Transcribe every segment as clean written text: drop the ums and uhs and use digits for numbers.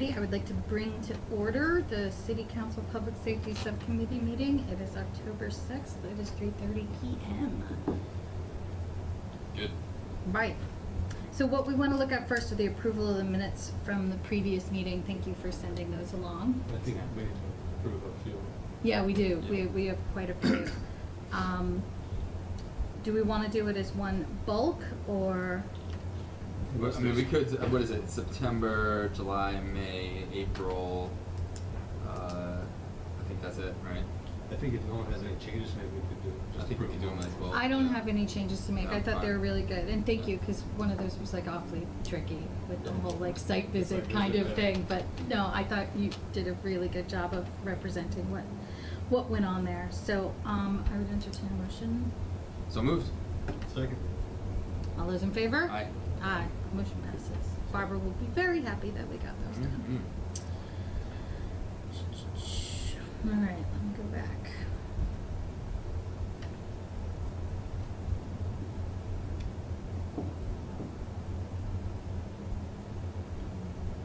everybody. I would like to bring to order the City Council Public Safety Subcommittee meeting. It is October 6th. It is 3:30 p.m. Good. Right. So what we want to look at first are the approval of the minutes from the previous meeting. Thank you for sending those along. I think we need to approve a few. Yeah, we do. Yeah. We have quite a few. Do we want to do it as one bulk or? I mean, we could. What is it? September, July, May, April. I think that's it, right? I think if no one has any changes, maybe we could do. I think we could do them as well. I don't have any changes to make. No, I thought they fine. were really good, and thank you, because one of those was like awfully tricky with the whole like site visit kind of thing. But no, I thought you did a really good job of representing what went on there. So I would entertain a motion. So moved. Second. All those in favor? Aye. Aye. Motion passes. Barbara will be very happy that we got those done. Mm-hmm. All right, let me go back.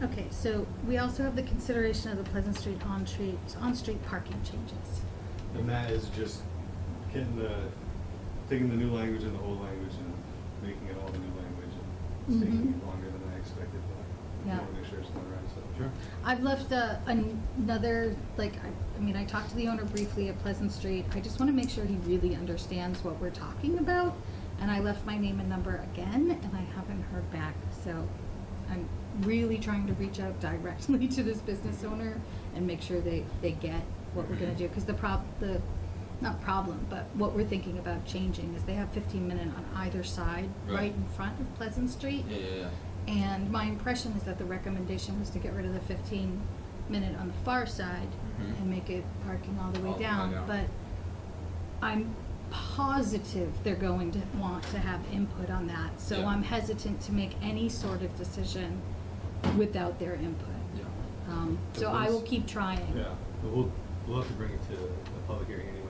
Okay, so we also have the consideration of the Pleasant Street on-street parking changes. And that is just taking the new language and the old language and making it all the new language. And it's taking longer than I expected, but I want to make sure it's done right. So Sure. I've left another, I talked to the owner briefly at Pleasant Street. I just want to make sure he really understands what we're talking about. And I left my name and number again, and I haven't heard back. So I'm really trying to reach out directly to this business owner and make sure they get what we're going to do. Because but what we're thinking about changing is they have 15-minute on either side, right in front of Pleasant Street. Yeah. And my impression is that the recommendation was to get rid of the 15-minute on the far side and make it parking all the way down. But I'm positive they're going to want to have input on that. So I'm hesitant to make any sort of decision without their input. Yeah. So I will keep trying. yeah, but we'll have to bring it to a public hearing anyway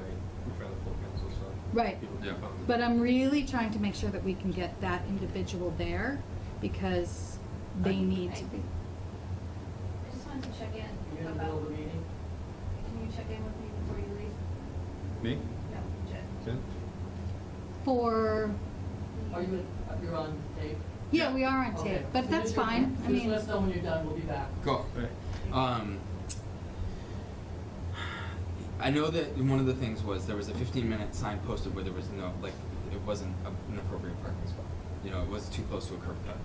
in front of the full council. So Right. people can Yeah. come. But I'm really trying to make sure that we can get that individual there because they need to be. I just wanted to check in You're in the about, middle of the meeting? can you check in with me before you leave? Me? No, Jen. Jen? For, You're on tape? yeah, we are on Okay. tape, but So that's fine. I Just mean, let us know when you're done, we'll be back. Cool. Right. I know that one of the things was there was a 15-minute sign posted where there was no, it wasn't an appropriate parking spot. You know, it was too close to a curb cut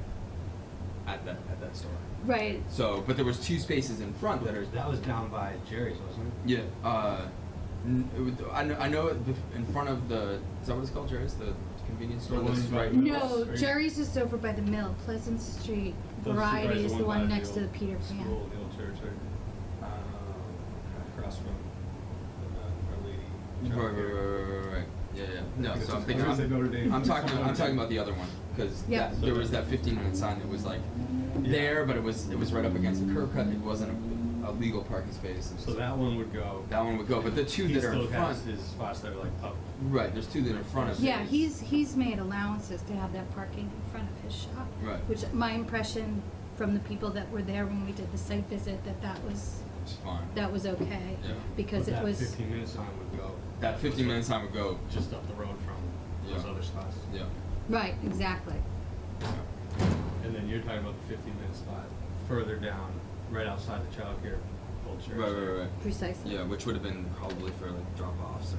at that store. right. So, but there was 2 spaces in front that are. That was down by Jerry's, wasn't it? Yeah. I know in front of the. Is that what it's called, Jerry's? The convenience store. The one That's by right. the mill? No, Right. Jerry's is over by the mill. Pleasant Street Those two Variety guys, is the one by next to the old Peter Pan. School, the old church, right? Across from Our Lady. Right. Yeah. No, so I'm thinking. I said Notre Dame. I'm talking about the other one because Yep. there was that 15-minute sign that was there, but it was right up against the curb cut. It wasn't a legal parking space. So that one would go. That one would go, but the 2 He that are in still front. has his spots that are like up. Right. There's 2 that are in front of. Yeah, his. he's made allowances to have that parking in front of his shop. Right. Which my impression from the people that were there when we did the site visit that was It's fine. okay. Yeah. Because But it was. that 15-minute sign would go. That 15-minute sign would go. Just up the road from those Yeah. other spots. Yeah. Right, exactly. And then you're talking about the 15-minute spot further down, right outside the childcare old church. Right. Precisely. Yeah, which would have been probably for drop-offs or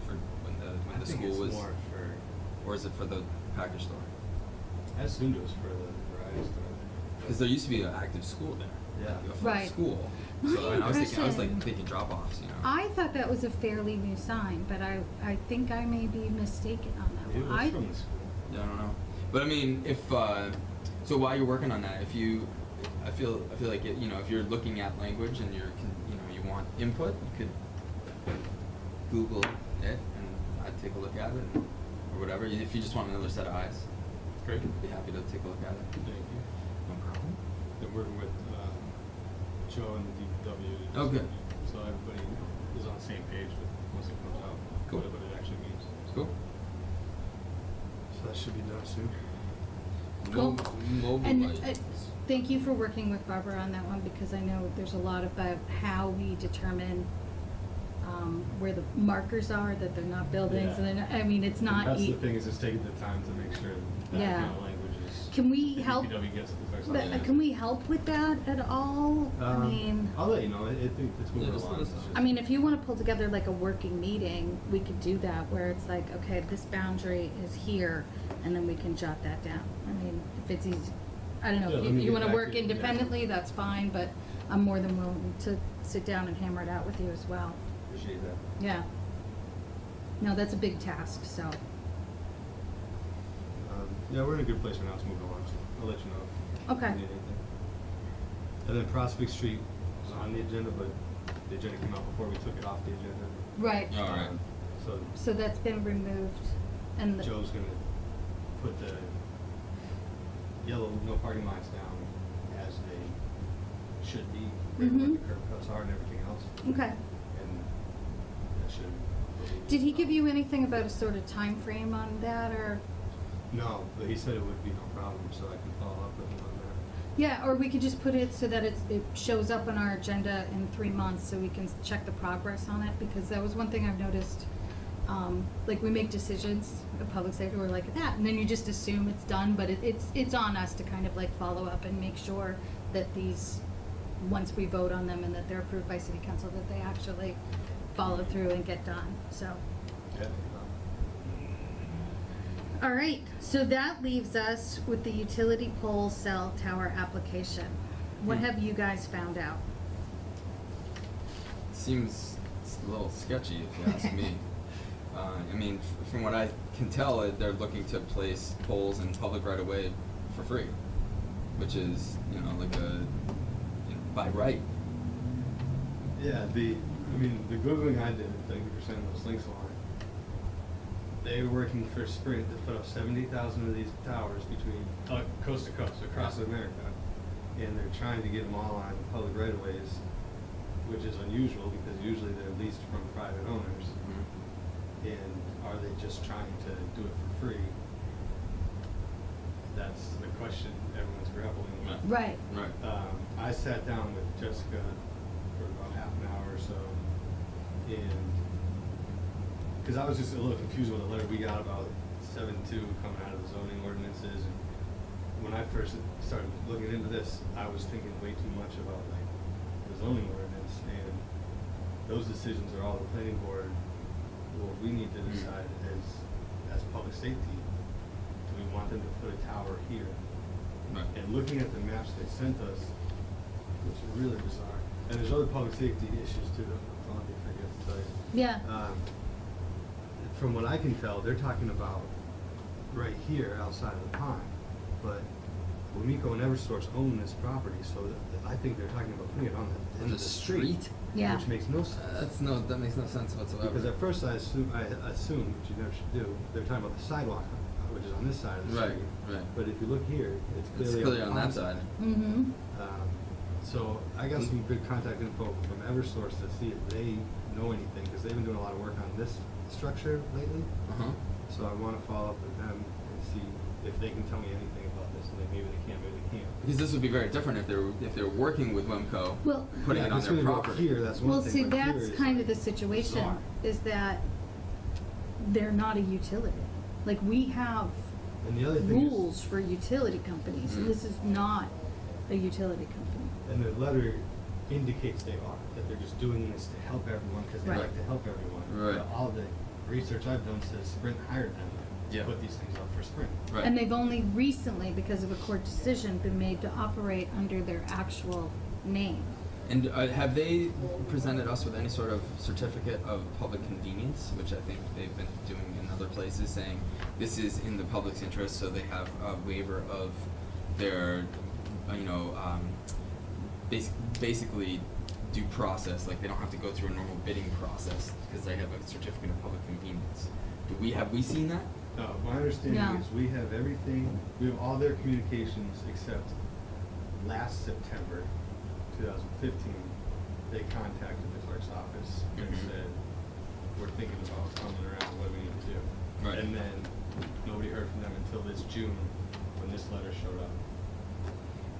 for when I the think school it's was, more for. or is it for the package store? I assumed it was for the variety store. Because there used to be an active school there. Yeah. A full Right. School. My So I was impression- thinking drop-offs. You know. I thought that was a fairly new sign, but I think I may be mistaken on that Maybe it one. was from the school. Yeah, I don't know. But I mean, if so, while you're working on that, I feel like if you're looking at language and you want input, you could Google it and I'd take a look at it or whatever. If you just want another set of eyes, Great. I'd be happy to take a look at it. Thank you. No problem. Been working with Joe and the DPW. Oh, good. So everybody is on the same page with once it comes out. Cool. What it actually means. Cool. So that should be done soon. Cool. Mobile And lights. thank you for working with Barbara on that one, because I know there's a lot about how we determine where the markers are, that they're not buildings, Yeah. and they're not, I mean, it's not. That's the thing, is just taking the time to make sure that Yeah. kind of language is. Can we the help? DPW gets it the first But, time. can we help with that at all? I mean, I'll let you know, it's Yeah, moving just let along. us It's know. just- I mean, if you want to pull together like a working meeting, we could do that, where it's like, okay, this boundary is here, and then we can jot that down. I mean, if it's easy, I don't know, Yeah, if let me you get want to back work to you. Yeah. independently, that's fine, but I'm more than willing to sit down and hammer it out with you as well. Appreciate that. Yeah. No, that's a big task, so. Yeah, we're in a good place right now, it's moving along, so I'll let you know if Okay. you need anything. And then Prospect Street was on the agenda, but the agenda came out before we took it off the agenda. Right. All right. So So that's been removed, and the. Joe's gonna put the yellow no parking lines down as they should be, where Mhm. the curb cuts are and everything else, Okay. and that should. Did he give you anything about a sort of time frame on that, or? No, but he said it would be no problem, so I can follow up with him on that. Yeah, or we could just put it so that it shows up on our agenda in 3 months, so we can check the progress on it, because that was one thing I've noticed. Like, we make decisions in public safety, we're like that, and then you just assume it's done, but it's on us to kind of like follow up and make sure that these, once we vote on them and that they're approved by city council, that they actually follow through and get done, so. Yeah. All right, so that leaves us with the utility pole cell tower application. What have you guys found out? Seems a little sketchy, if you ask me. I mean, from what I can tell, they're looking to place poles in public right of way for free, which is, you know, like by right. Yeah, the Googling I did, thank you for sending those links along. They were working for Sprint to put up 70,000 of these towers between, coast to coast, across America. And they're trying to get them all on public right of ways, which is unusual because usually they're leased from private owners. And are they just trying to do it for free? That's the question everyone's grappling with. Right. Right. I sat down with Jessica for about half an hour or so, and because I was just a little confused with the letter we got about 7.2 coming out of the zoning ordinances. And when I first started looking into this, I was thinking way too much about like the zoning ordinance, and those decisions are all the planning board. What we need to decide as public safety, do we want them to put a tower here? Right. And looking at the maps they sent us, which are really bizarre, and there's other public safety issues too, don't let me forget to tell you. Yeah. From what I can tell, they're talking about right here outside of the pond, but Wamiko and Eversource own this property, so I think they're talking about putting it on the end of the street. Yeah. Which makes no sense. That makes no sense whatsoever. Because at first I assumed, which you never should do, they're talking about the sidewalk, which is on this side of the Right, street. right. But if you look here, it's It's clearly clearly on on the that pond side. Mm-hmm. So I got some good contact info from Eversource to see if they know anything, because they've been doing a lot of work on this structure lately. Uh-huh. So I want to follow up with them and see if they can tell me anything about this, and then maybe they can, maybe they can't. Because this would be very different if they're working with Wemco, Well- putting Yeah, it on if it's their gonna go property. Here, that's one Well, thing. see, but here that's is kind of the like situation, bizarre. is that they're not a utility. Like, we have And the other thing is- rules for utility companies, and Mhm. this is not a utility company. And the letter indicates they are, that they're just doing this to help everyone, because they Right. like to help everyone. Right. But all the research I've done says Sprint hired them to Yeah. put these things up for Sprint. Right. And they've only recently, because of a court decision, been made to operate under their actual name. And have they presented us with any sort of certificate of public convenience, which I think they've been doing in other places, saying this is in the public's interest, so they have a waiver of their, basically due process, like they don't have to go through a normal bidding process because they have a certificate of public convenience. Have we seen that? My understanding No. is we have everything, we have all their communications except last September 2015, they contacted the clerk's office and Mhm. said, we're thinking about coming around, what do we need to do? Right. And then nobody heard from them until this June, when this letter showed up.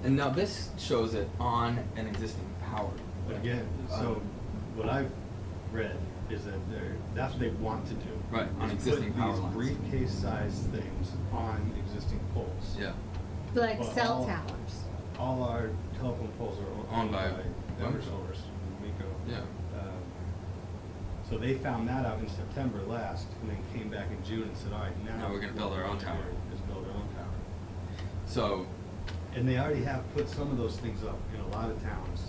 And now this shows it on an existing power. Again, so what I've read is that that's what they want to do. Right, on is existing put power these lines. briefcase-sized things on existing poles. Yeah. Like Well, cell all- towers. All our telephone poles are Owned by Eversource, Miko. Yeah. So they found that out in September last, and then came back in June and said, all right, now. Now we're gonna build our own what we tower. wanna do Is build our own tower. So, And they already have put some of those things up in a lot of towns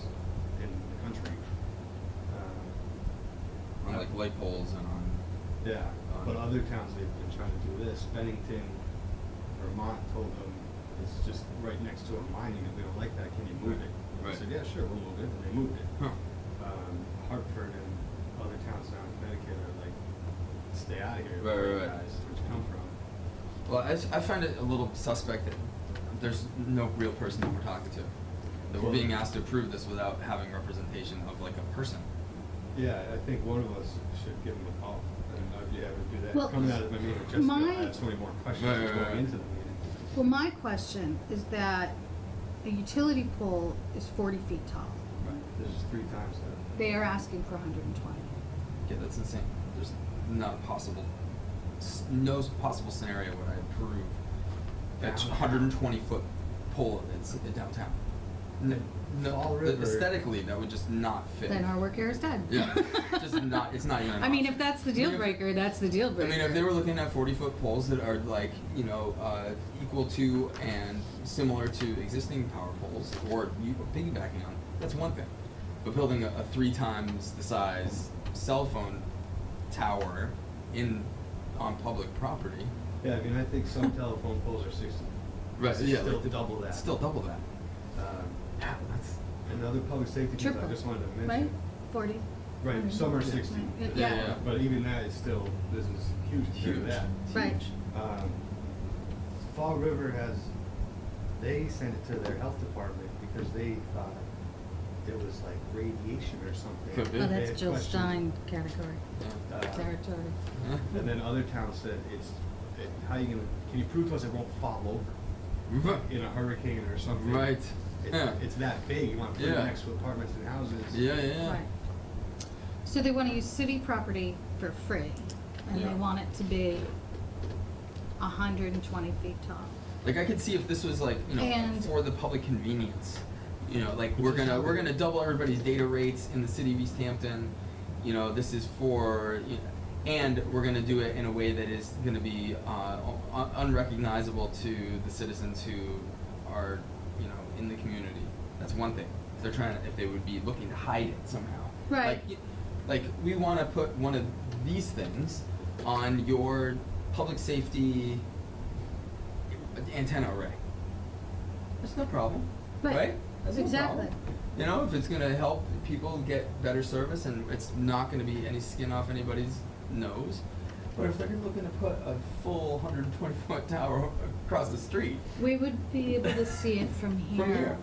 in the country. on like light poles and on. Yeah, but other towns, they've been trying to do this. Bennington, Vermont told them, it's just right next to a mining, and we don't like that, can you move it? And Right. they said, yeah, sure, we'll move it, and they moved it. Huh. Hartford and other towns down in Connecticut are like, stay out of here, Right, where you right. guys, where'd you come from? Well, I find it a little suspect that there's no real person that we're talking to. That we're Well- being asked to approve this without having representation of like a person. Yeah, I think one of us should give them a call, and I'd be happy to do that. Well, Coming out of my meeting with Jessica, my- I had so many more questions Right, right, going right. into the meeting. Well, my question is that a utility pole is 40 feet tall. Right, this is 3 times that. They are asking for 120. Yeah, that's insane. There's not a possible, no possible scenario would I approve a Downtown. 120-foot pole that's downtown. Fall No, River- aesthetically, that would just not fit. Then our work here is dead. Yeah, just not. It's not even. An I mean, option. if that's the I deal mean, if- breaker, that's the deal I breaker. mean, if they were looking at 40-foot poles that are like, equal to and similar to existing power poles, or piggybacking on, that's one thing. But building a 3 times the size cell phone tower on public property. Yeah, I mean, I think some telephone poles are 60. This is still like, double that. Still double that. Yeah, That's. and other public safety things Triple. I just wanted to Right? mention. 40. Right, some are Yeah. 60. Yeah. Yeah. But even that is still, this is huge compared to Huge. that. Right. Um, Fall River they sent it to their health department because they thought it was like radiation or something. Could be. Oh, They that's had Jill questions. Stein category. Yeah. Territory. And then other towns said, how you gonna, can you prove to us it won't fall over in a hurricane or something? Right. Yeah. It's that big, you wanna put it Yeah. next to apartments and houses. Yeah. Right. So they want to use city property for free, and Yeah. they want it to be 120 feet tall. Like I could see if this was like, And- for the public convenience. Like Which we're is gonna how we're they- gonna double everybody's data rates in the city of East Hampton. This is for, and we're gonna do it in a way that is gonna be unrecognizable to the citizens who are, in the community. That's one thing. If they would be looking to hide it somehow. Right. Like we want to put one of these things on your public safety antenna array. That's no problem, right? That's no Exactly. problem. If it's going to help people get better service and it's not going to be any skin off anybody's nose. But if they're looking to put a full 120-foot tower across the street We would be able to see it from here. from here,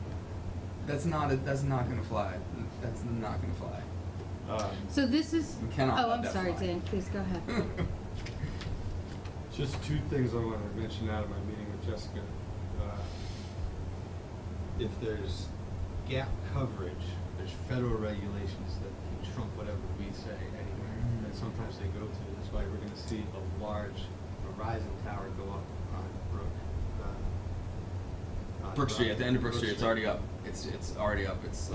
that's not going to fly. That's not going to fly. So this is. We cannot Oh, let I'm that sorry, fly. Dan. Please go ahead. Just 2 things I want to mention out of my meeting with Jessica. If there's gap coverage, there's federal regulations that can trump whatever we say anywhere, that sometimes they go to. That's why we're gonna see a large Verizon tower go up on Brook Street, at the end of Brook Street, it's already up. It's already up. It's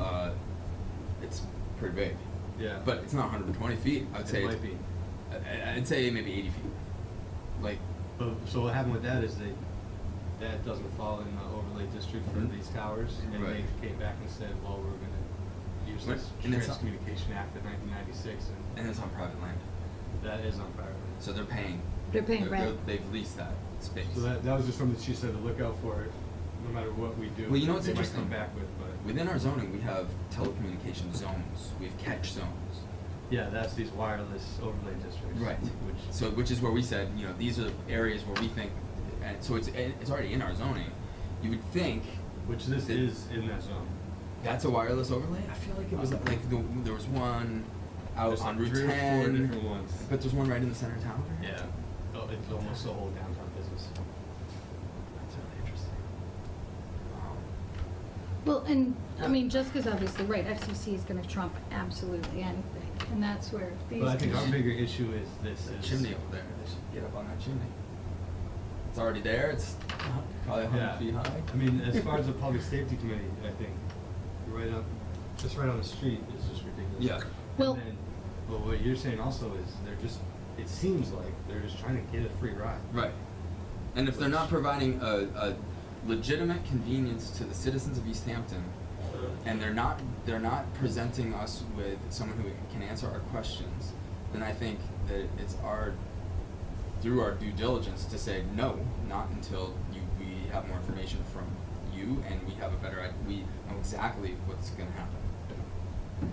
pretty big. Yeah. But it's not 120 feet. I'd say It might be. I'd say maybe 80 feet. Like, So what happened with that is that doesn't fall in the overlay district for Mhm. these towers, and Right. they came back and said, well, we're gonna use Right. this And it's not- Transcommunication Act of 1996, and it's on private land, that is on private. so they're paying. They're paying rent. They've leased that space. So that was just something she said to look out for it, no matter what we do. Well, you know what's they might interesting? come back with, but Within our zoning, we have telecommunication zones. We have catch zones. yeah, that's these wireless overlay districts. Which is where we said, these are areas where we think, and so it's already in our zoning. You would think Which this that- is in that zone. that's a wireless overlay. I feel like it was there was one out There's on like Route 3 or 4 10, different ones. but there's one right in the center of town. Yeah. Oh, it's almost the whole downtown business. That's really interesting. Well, and, I mean, Jessica's obviously right, FCC is gonna trump absolutely anything, and that's where these. But I think our bigger issue is this The is. chimney over there, they should get up on that chimney. It's already there, it's probably 100 Yeah. feet high. I mean, as far as the public safety committee, I think, right up, just right on the street is just ridiculous. Yeah. Well- And then, but what you're saying also is they're just, it seems like they're just trying to get a free ride. Right. And if they're not providing a legitimate convenience to the citizens of East Hampton, and they're not presenting us with someone who can answer our questions, then I think that it's through our due diligence to say no, not until we have more information from you and we have a better idea, we know exactly what's gonna happen.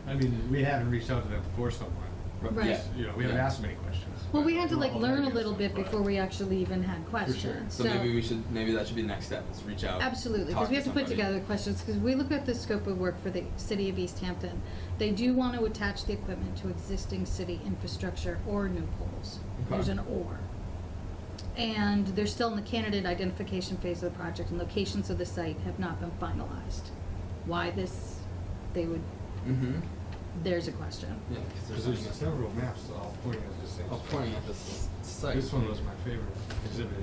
I mean, we haven't reached out to them to force someone. Right. Yeah. You know, we haven't Yeah. asked them any questions. Well, but we had to we're like all learn a negative, little bit but- before we actually even had questions, So maybe that should be the next step, is reach out. Absolutely, talk because we have to put somebody. together questions, because we look at the scope of work for the city of East Hampton. They do want to attach the equipment to existing city infrastructure or new poles. Okay. There's an or. And they're still in the candidate identification phase of the project, and locations of the site have not been finalized. Why Mm-hmm. there's a question. Yeah, because Because there's there's several maps all pointing at the same. Oh, pointing at this site. This one was my favorite, Exhibit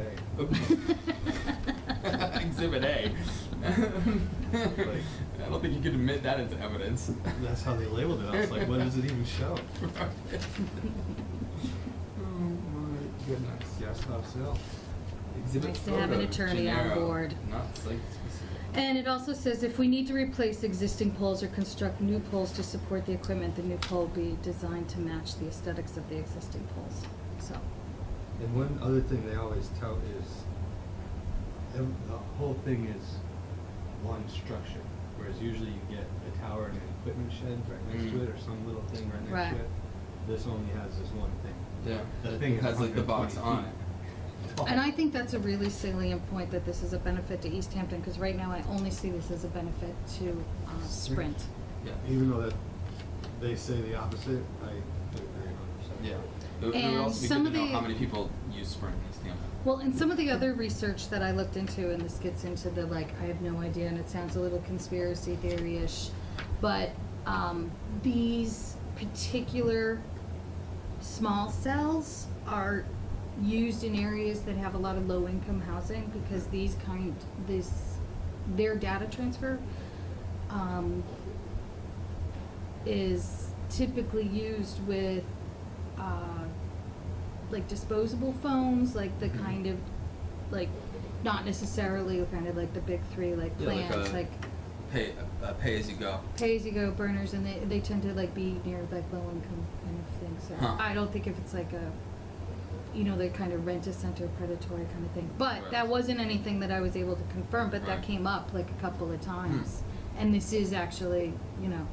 A. Exhibit A. I don't think you could admit that into evidence. That's how they labeled it. I was like, what does it even show? Oh my goodness. Gas stop sale. Exhibit Nice to have an photo, attorney on Gennaro, board. Not site specific. And it also says if we need to replace existing poles or construct new poles to support the equipment, the new pole will be designed to match the aesthetics of the existing poles. So, And one other thing they always tout is, the whole thing is one structure, whereas usually you get a tower and an equipment shed right next to it, or some little thing right next Right. to it. This only has this one thing. Yeah. The thing It has like the box 120 on feet. it. and I think that's a really salient point, that this is a benefit to East Hampton, because right now I only see this as a benefit to Sprint. Yeah. Even though that they say the opposite, I agree 100%. Yeah. It would And also be some good of to know the- how many people use Sprint in East Hampton. Well, and some of the other research that I looked into, and this gets into the like, I have no idea, and it sounds a little conspiracy theory-ish, but these particular small cells are used in areas that have a lot of low-income housing, because their data transfer is typically used with like disposable phones, like the Mhm. kind of, like, not necessarily kind of like the big three, like Yeah, like plans, a- like Pay as you go. pay-as-you-go burners, and they tend to like be near like low-income kind of thing, so Huh. I don't think if it's like a, you know, the kind of rent-a-center predatory kind of thing. But Right. that wasn't anything that I was able to confirm, but that Right. came up like a couple of times. And this is actually, you know,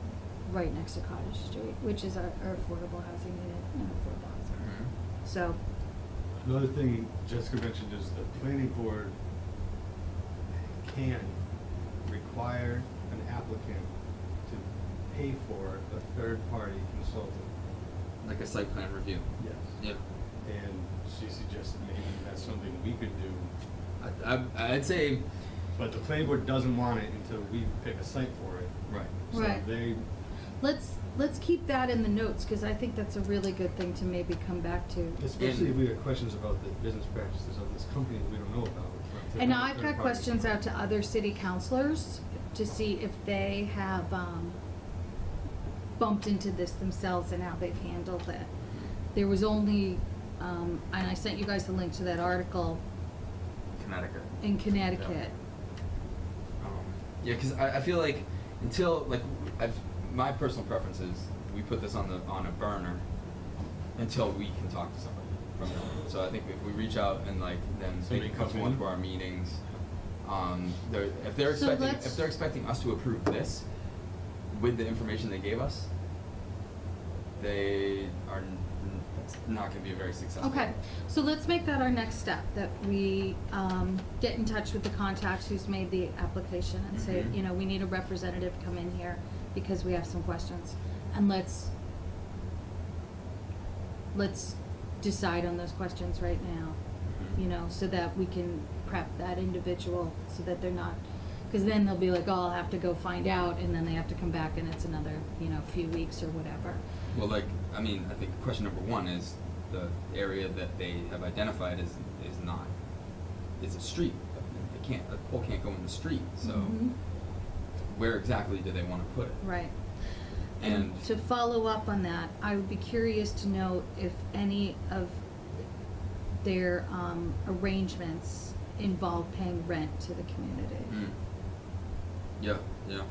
right next to Cottage Street, which is our affordable housing unit, and affordable housing. Mhm. So, Another thing Jessica mentioned is the planning board can require an applicant to pay for a third-party consultant. Like a site plan review. Yes. Yep. And she suggested maybe that's something we could do, I'd say. but the planning board doesn't want it until we pick a site for it. Right. So Right. they, let's keep that in the notes, because I think that's a really good thing to maybe come back to. especially if we have questions about the business practices of this company that we don't know about. to And have a I've got third party. questions out to other city councilors to see if they have bumped into this themselves and how they've handled it. There was only, and I sent you guys the link to that article Connecticut. in Connecticut. Yeah, because I feel like until like my personal preference is we put this on a burner until we can talk to somebody from them. So I think if we reach out and like then Somebody they can come comes to one in. of our meetings, if they're So expecting us to approve this with the information they gave us, they are it's not going to be a very successful. Okay, so let's make that our next step, that we get in touch with the contact who's made the application and say, Mhm. you know, we need a representative come in here because we have some questions. And let's decide on those questions right now, Mhm. you know, so that we can prep that individual so that they're not Cause then they'll be like, oh, I'll have to go find out, and then they have to come back and it's another, few weeks or whatever. Well, like, I mean, I think question number one is the area that they have identified is not, it's a street. A pole can't go in the street, so Mhm. where exactly do they wanna put it? Right. And- And to follow up on that, I would be curious to know if any of their arrangements involve paying rent to the community. Mm. Yeah, yeah.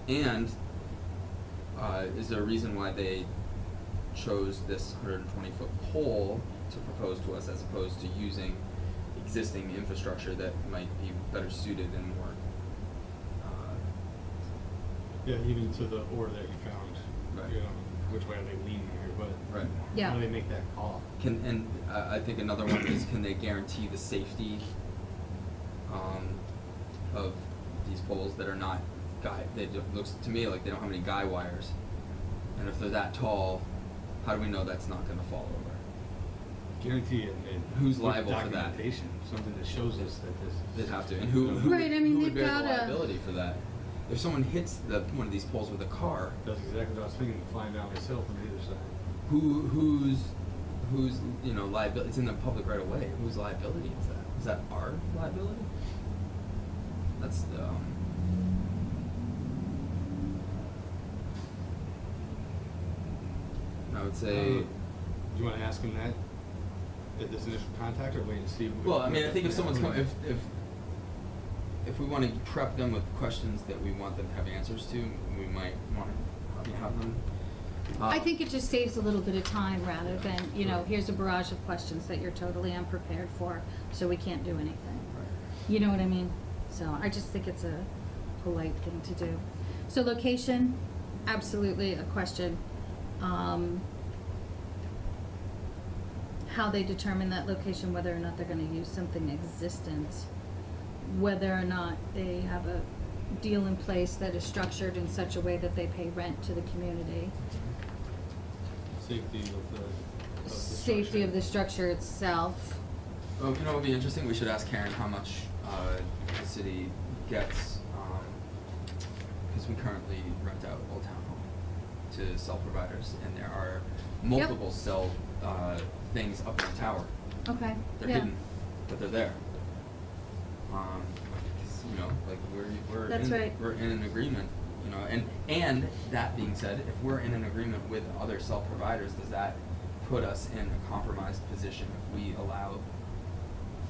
And is there a reason why they chose this 120-foot pole to propose to us as opposed to using existing infrastructure that might be better suited and more Yeah, even to the order that you found, Right. which way are they leaning here, but Right. Yeah. how do they make that call? I think another one is, can they guarantee the safety of these poles that are not looks to me like they don't have any guy wires, and if they're that tall, how do we know that's not going to fall over? Guarantee it, and Who's with liable for that? documentation, something that shows us that this. They'd have to, and who Right, I mean, who would they've bear the gotta- liability for that? If someone hits one of these poles with a car, That's exactly what I was thinking, flying down this hill from either side. who's liability? It's in the public right of way. Whose liability is that? Is that our liability? That's I would say. Do you want to ask him that at this initial contact, or wait and see? Well, I mean, I think if someone's if we want to prep them with questions that we want them to have answers to, we might want to have them. I think it just saves a little bit of time rather than, here's a barrage of questions that you're totally unprepared for, so we can't do anything. You know what I mean? So I just think it's a polite thing to do. So location, absolutely a question. How they determine that location, whether or not they're gonna use something existent, whether or not they have a deal in place that is structured in such a way that they pay rent to the community. Safety of the Safety of the structure itself. Well, you know what would be interesting? We should ask Karen how much the city gets, because we currently rent out Old Town Hall to cell providers, and there are multiple cell things up in the tower. Okay, They're yeah. hidden, but they're there. 'Cause, like we're That's right. We're in an agreement, and that being said, if we're in an agreement with other cell providers, does that put us in a compromised position if we allow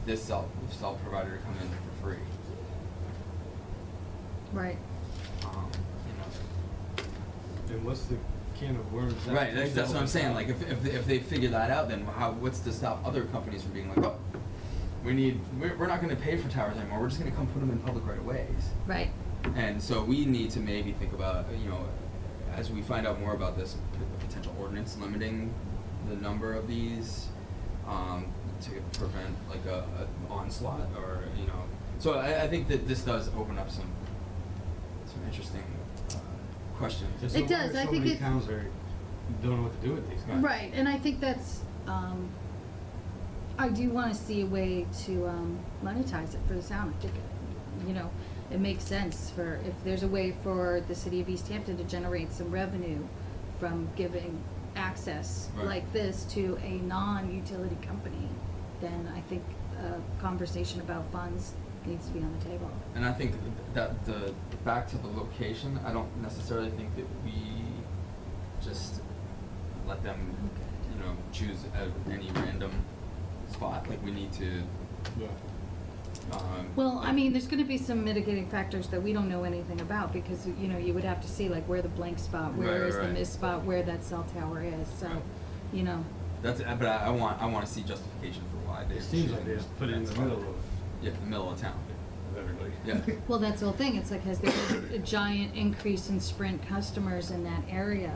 this cell provider to come in for free? Right. And what's the can of worms? Right, that's what I'm saying. Like, if they figure that out, then what's to stop other companies from being like, oh, we're not going to pay for towers anymore. We're just going to come put them in public right of ways. Right. And so we need to maybe think about, as we find out more about this, a potential ordinance limiting the number of these to prevent like a onslaught, or So I think that this does open up some interesting questions. There's It does, I so think many it- towns don't know what to do with these guys. Right, and I think that's, I do wanna see a way to, monetize it for the town. I think, it makes sense if there's a way for the city of East Hampton to generate some revenue from giving access Right. like this to a non-utility company, then I think a conversation about funds needs to be on the table. And I think that back to the location, I don't necessarily think that we just let them, choose any random spot. Like, we need to. Yeah. Well, I mean, there's gonna be some mitigating factors that we don't know anything about, because, you would have to see, like, where the blank spot, where Right, is the right. missed spot, where that cell tower is, so, Right. That's. But I want to see justification for why they. It seems choose like they just put it in the that spot. middle of Yeah, the middle of town. everybody. Yeah. Well, that's the whole thing, it's like, has there been a giant increase in Sprint customers in that area,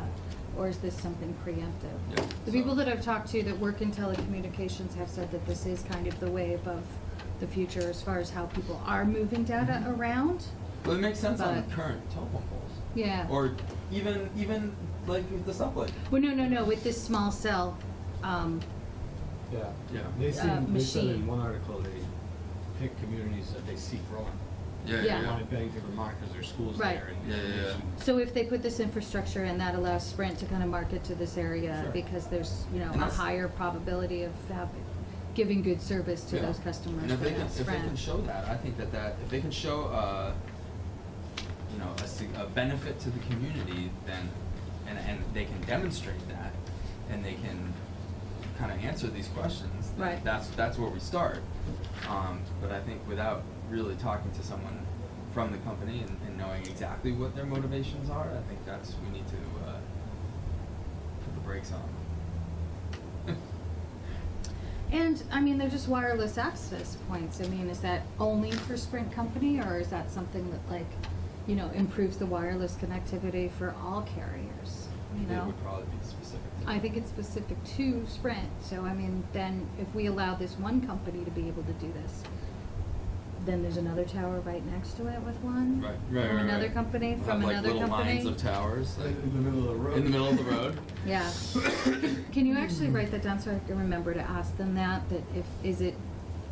or is this something preemptive? Yeah, The people that I've talked to that work in telecommunications have said that this is kind of the wave of the future as far as how people are moving data around. Well, it makes sense on But- the current telephone poles. Yeah. Or even like the subway. Well, no, with this small cell, Yeah. Yeah. They said in machine. one article pick communities that they see growing. Yeah, Yeah. They wanted Bennington, Vermont, because there's schools Right. there. And Yeah, yeah, yeah. So if they put this infrastructure in, that allows Sprint to kind of market to this area Sure. because there's, you know, And a that's- higher probability of giving good service to Yeah. those customers. And if they than can, if they Sprint. can show that, I think that if they can show, you know, a benefit to the community, then, and they can demonstrate that, and they can kind of answer these questions, then Right. that's where we start. But I think without really talking to someone from the company and knowing exactly what their motivations are, I think we need to put the brakes on. And, I mean, they're just wireless access points. I mean, is that only for Sprint company, or is that something that, like, you know, improves the wireless connectivity for all carriers? You know? It would probably be specific. I think it's specific to Sprint, so I mean, then if we allow this one company to be able to do this, then there's another tower right next to it with one? Right, From another company, We'll from have, another like, company? little lines of towers, like, In the middle of the road. in the middle of the road. Yeah. Can you actually write that down so I can remember to ask them that is it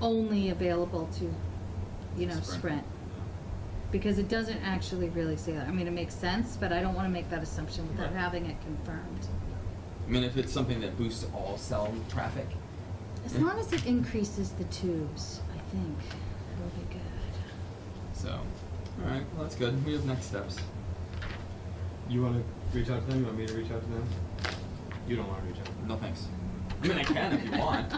only available to, you know, Sprint. Sprint? Because it doesn't actually really say that. I mean, it makes sense, but I don't wanna make that assumption without Right. having it confirmed. I mean, if it's something that boosts all cell traffic. As long as it increases the tubes, I think it'll be good. So, all right, well, that's good. We have next steps. You want to reach out to them? You want me to reach out to them? You don't want to reach out to them? No thanks. I mean, I can if you want.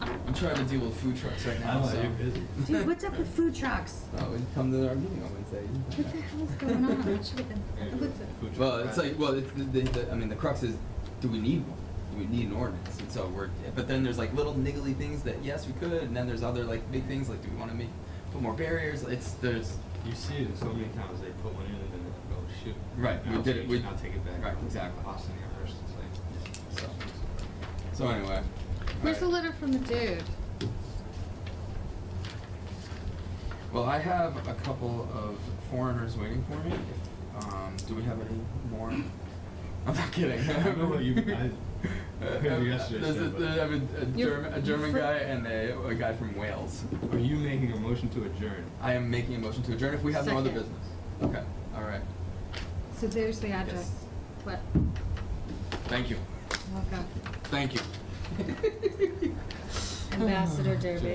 I'm trying to deal with food trucks right now, Oh, so. you're busy. Dude, what's up with food trucks? Oh, we come to our meeting on Wednesday. What the hell is going on? It should've been- Yeah, look at- food truck. Well, it's like, well, it's I mean, the crux is, do we need one? Do we need an ordinance? And so but then there's like little niggly things that yes, we could, and then there's other like big things like, do we want to put more barriers? There's. You see it in so many towns, they put one in and then they go, shoot. Right, Now we did it, change we. Now take it back. Right, exactly. Boston Amherst, it's like. So anyway. Where's the alright. letter from the dude? Well, I have a couple of foreigners waiting for me. Do we have any more? I'm not kidding. I don't know what you- I heard you yesterday, There's Sam, but- I have You're- a German you're guy and a guy from Wales. Are you making a motion to adjourn? I am making a motion to adjourn if we have no other Second. business. Okay, all right. So there's the address. Yes. What? Thank you. Welcome. Thank you. Ambassador Derby.